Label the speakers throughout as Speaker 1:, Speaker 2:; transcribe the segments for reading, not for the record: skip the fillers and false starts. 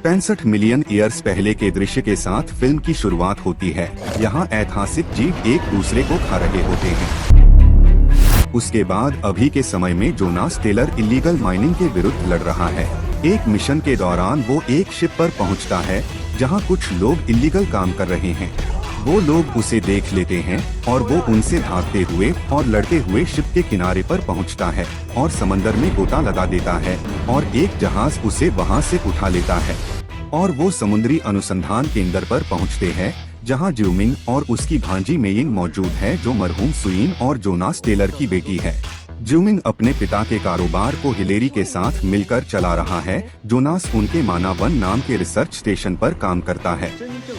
Speaker 1: 65 million years पहले के दृश्य के साथ फिल्म की शुरुआत होती है। यहाँ ऐतिहासिक जीव एक दूसरे को खा रहे होते हैं। उसके बाद अभी के समय में जोनास टेलर इलीगल माइनिंग के विरुद्ध लड़ रहा है। एक मिशन के दौरान वो एक शिप पर पहुंचता है जहां कुछ लोग इलीगल काम कर रहे हैं। वो लोग उसे देख लेते हैं और वो उनसे भागते हुए और लड़ते हुए शिप के किनारे पर पहुंचता है और समंदर में गोता लगा देता है और एक जहाज उसे वहां से उठा लेता है और वो समुद्री अनुसंधान केंद्र पर पहुंचते हैं जहां ज्यूमिंग और उसकी भांजी मेयिंग मौजूद है जो मरहूम सुइन और जोनास टेलर की बेटी है। ज्यूमिंग अपने पिता के कारोबार को हिलेरी के साथ मिलकर चला रहा है। जोनास उनके माना वन नाम के रिसर्च स्टेशन पर काम करता है।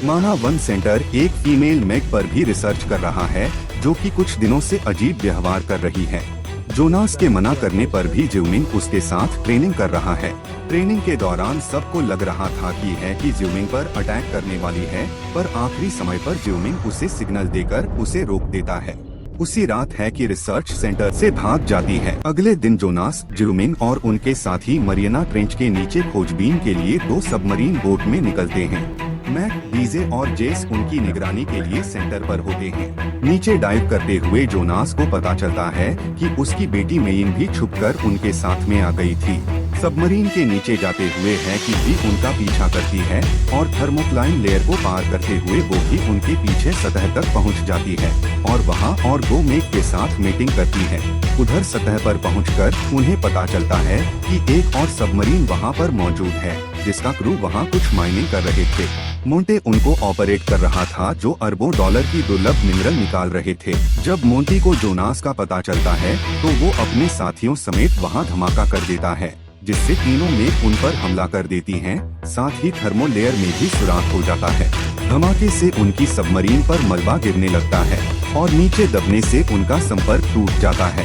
Speaker 1: माना वन सेंटर एक फीमेल मेग पर भी रिसर्च कर रहा है जो कि कुछ दिनों से अजीब व्यवहार कर रही है। जोनास के मना करने पर भी ज्यूमिंग उसके साथ ट्रेनिंग कर रहा है। ट्रेनिंग के दौरान सबको लग रहा था कि ज्यूमिंग पर अटैक करने वाली है, पर आखिरी समय पर ज्यूमिंग उसे सिग्नल देकर उसे रोक देता है। उसी रात है कि रिसर्च सेंटर से भाग जाती है। अगले दिन जोनास, ज्यूमिंग और उनके साथी मरियाना ट्रेंच के नीचे खोजबीन के लिए 2 सबमरीन बोट में निकलते हैं। मैक, डीजे और जेस उनकी निगरानी के लिए सेंटर पर होते हैं। नीचे डाइव करते हुए जोनास को पता चलता है कि उसकी बेटी मेयिन भी छुपकर उनके साथ में आ गई थी। सबमरीन के नीचे जाते हुए है कि भी उनका पीछा करती है और थर्मोक्लाइन लेयर को पार करते हुए वो भी उनके पीछे सतह तक पहुंच जाती है और वहां और गो मेक के साथ मीटिंग करती है। उधर सतह पर पहुंचकर उन्हें पता चलता है कि एक और सबमरीन वहां पर मौजूद है जिसका क्रू वहां कुछ माइनिंग कर रहे थे। मोंटे उनको ऑपरेट कर रहा था जो अरबों डॉलर की दुर्लभ मिनरल निकाल रहे थे। जब मोंटी को जोनास का पता चलता है तो वो अपने साथियों समेत वहां धमाका कर देता है जिससे तीनों मेग उन पर हमला कर देती हैं। साथ ही थर्मो लेयर में भी सुराख हो जाता है। धमाके से उनकी सबमरीन पर मलबा गिरने लगता है और नीचे दबने से उनका संपर्क टूट जाता है।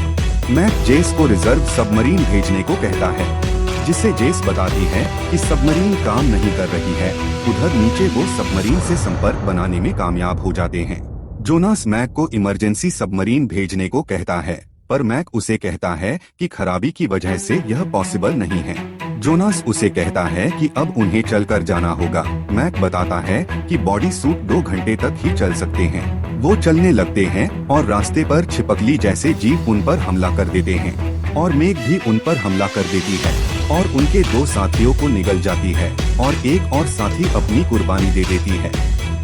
Speaker 1: मैक जेस को रिजर्व सबमरीन भेजने को कहता है जिससे जेस बताती है कि सबमरीन काम नहीं कर रही है। उधर नीचे वो सबमरीन से संपर्क बनाने में कामयाब हो जाते हैं। जोनास मैक को इमरजेंसी सबमरीन भेजने को कहता है पर मैक उसे कहता है कि खराबी की वजह से यह पॉसिबल नहीं है। जोनास उसे कहता है कि अब उन्हें चलकर जाना होगा। मैक बताता है कि बॉडी सूट 2 घंटे तक ही चल सकते हैं। वो चलने लगते हैं और रास्ते पर छिपकली जैसे जीव उन पर हमला कर देते हैं और मेघ भी उन पर हमला कर देती है और उनके 2 साथियों को निगल जाती है और एक और साथी अपनी कुर्बानी दे देती है।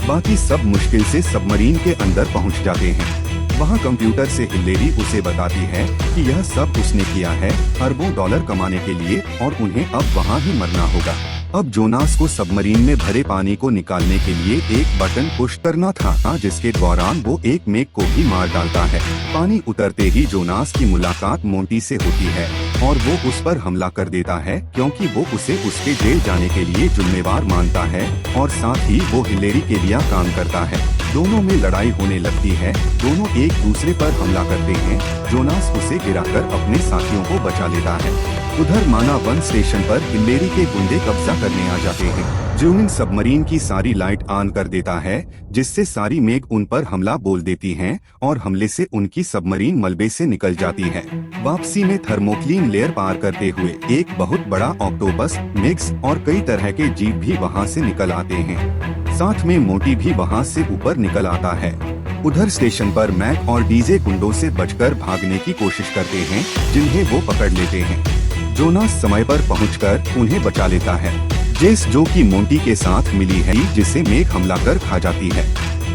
Speaker 1: बाकी सब मुश्किल से सबमरीन के अंदर पहुंच जाते हैं। वहां कंप्यूटर से हिलेरी उसे बताती है कि यह सब उसने किया है अरबों डॉलर कमाने के लिए और उन्हें अब वहां ही मरना होगा। अब जोनास को सबमरीन में भरे पानी को निकालने के लिए एक बटन पुश करना था जिसके दौरान वो एक मेघ को भी मार डालता है। पानी उतरते ही जोनास की मुलाकात मोंटी से होती है और वो उस पर हमला कर देता है क्योंकि वो उसे उसके जेल जाने के लिए जिम्मेवार मानता है और साथ ही वो हिलेरी के लिए काम करता है। दोनों में लड़ाई होने लगती है। दोनों एक दूसरे पर हमला करते हैं। जोनास उसे गिराकर अपने साथियों को बचा लेता है। उधर माना वन स्टेशन पर हिलेरी के गुंडे कब्जा करने आ जाते हैं। ज्यूमिंग सबमरीन की सारी लाइट ऑन कर देता है जिससे सारी मेघ उन पर हमला बोल देती हैं और हमले से उनकी सबमरीन मलबे से निकल जाती है। वापसी में थर्मोक्लीन लेयर पार करते हुए एक बहुत बड़ा ऑक्टोपस, मिक्स और कई तरह के जीव भी वहां से निकल आते हैं। साथ में मोटी भी वहां से ऊपर निकल आता है। उधर स्टेशन पर मैक और डीजे गुंडों से बचकर भागने की कोशिश करते हैं जिन्हें वो पकड़ लेते हैं। जोनास समय पर पहुंचकर उन्हें बचा लेता है। जेस जो कि मोंटी के साथ मिली है जिसे मेघ हमला कर खा जाती है।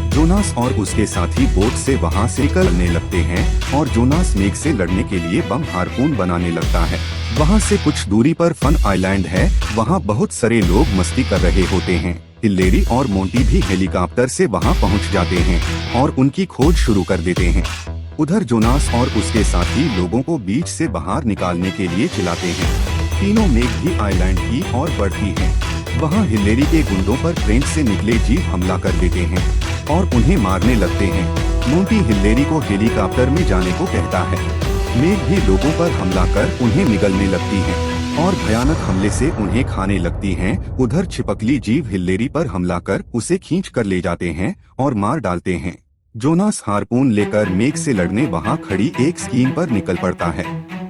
Speaker 1: जोनास और उसके साथी बोट से वहां से निकलने लगते हैं और जोनास मेघ से लड़ने के लिए बम हार्पून बनाने लगता है। वहां से कुछ दूरी पर फन आइलैंड है। वहां बहुत सारे लोग मस्ती कर रहे होते हैं। हिलेरी और मोंटी भी हेलीकॉप्टर से वहां पहुंच जाते हैं और उनकी खोज शुरू कर देते हैं। उधर जोनास और उसके साथी लोगों को बीच से बाहर निकालने के लिए चिल्लाते हैं। तीनों मेघ भी आइलैंड की ओर बढ़ती हैं। वहां हिलेरी के गुंडों पर ट्रेन से निकले जीव हमला कर देते हैं और उन्हें मारने लगते हैं। मोंटी हिलेरी को हेलीकॉप्टर में जाने को कहता है। मेघ भी लोगों पर हमला कर उन्हें निगलने लगती हैं और भयानक हमले से उन्हें खाने लगती हैं। उधर छिपकली जीव हिलेरी पर हमला कर उसे खींच कर ले जाते हैं और मार डालते हैं। जोनास हार्पून लेकर मेघ से लड़ने वहां खड़ी एक स्कीम पर निकल पड़ता है।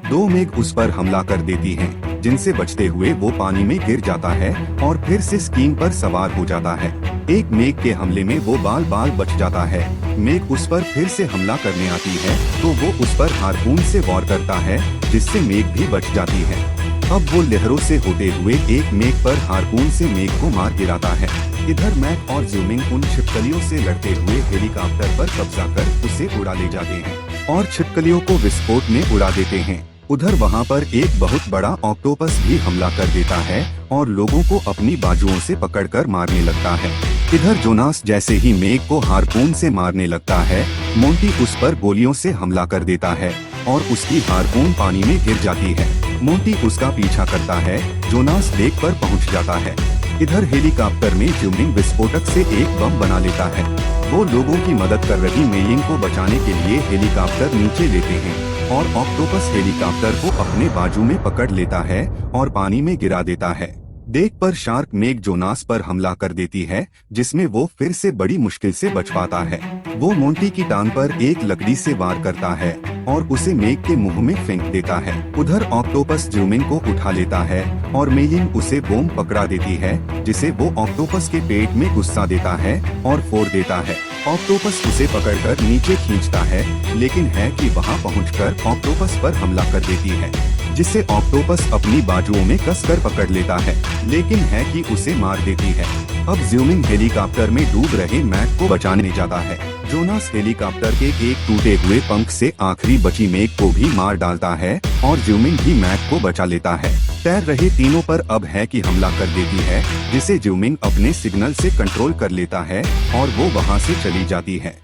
Speaker 1: 2 मेघ उस पर हमला कर देती हैं। जिनसे बचते हुए वो पानी में गिर जाता है और फिर से स्कीइंग पर सवार हो जाता है। एक मेघ के हमले में वो बाल बाल बच जाता है। मेघ उस पर फिर से हमला करने आती है तो वो उस पर हार्पून से वार करता है, जिससे मेघ भी बच जाती है। अब वो लहरों से होते हुए एक मेघ पर हार्पून से मेघ को मार गिराता है। इधर मैक और ज़्यूमिंग उन छिपकलियों से लड़ते हुए हेलीकॉप्टर पर कब्जा कर उसे उड़ा ले जाते हैं और छिपकलियों को विस्फोट में उड़ा देते हैं। उधर वहाँ पर एक बहुत बड़ा ऑक्टोपस भी हमला कर देता है और लोगों को अपनी बाजुओं से पकड़कर मारने लगता है। इधर जोनास जैसे ही मेघ को हार्पून से मारने लगता है, मोंटी उस पर गोलियों से हमला कर देता है और उसकी हार्पून पानी में गिर जाती है। मोंटी उसका पीछा करता है। जोनास लेक पर पहुंच जाता है। इधर हेलीकॉप्टर में ज़्यूमिंग विस्फोटक से एक बम बना लेता है। वो लोगों की मदद कर रही मेलिंग को बचाने के लिए हेलीकॉप्टर नीचे लेते हैं और ऑक्टोपस हेलीकॉप्टर को अपने बाजू में पकड़ लेता है और पानी में गिरा देता है। डेक पर शार्क मेघ जोनास पर हमला कर देती है, जिसमें वो फिर से बड़ी मुश्किल से बच पाता है। वो मोंटी की टांग पर एक लकड़ी से वार करता है और उसे मेघ के मुंह में फेंक देता है। उधर ऑक्टोपस ज़्यूमिंग को उठा लेता है और मेलिंग उसे बोम पकड़ा देती है, जिसे वो ऑक्टोपस के पेट में गुस्सा देता है और फोड़ देता है। ऑक्टोपस उसे पकड़कर नीचे खींचता है, लेकिन है कि वहां पहुंचकर ऑक्टोपस पर हमला कर देती है, जिसे ऑक्टोपस अपनी बाजुओं में कसकर पकड़ लेता है, लेकिन है कि उसे मार देती है। अब ज़्यूमिंग हेलीकॉप्टर में डूब रहे मैक को बचाने जाता है। जोनास हेलीकॉप्टर के एक टूटे हुए पंख से आखिरी बची मेघ को भी मार डालता है और ज़्यूमिंग भी मैक को बचा लेता है। तैर रहे तीनों पर अब है कि हमला कर देती है, जिसे ज़्यूमिंग अपने सिग्नल से कंट्रोल कर लेता है और वो वहाँ से चली जाती है।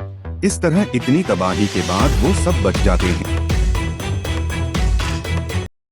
Speaker 1: इस तरह इतनी तबाही के बाद वो सब बच जाते हैं।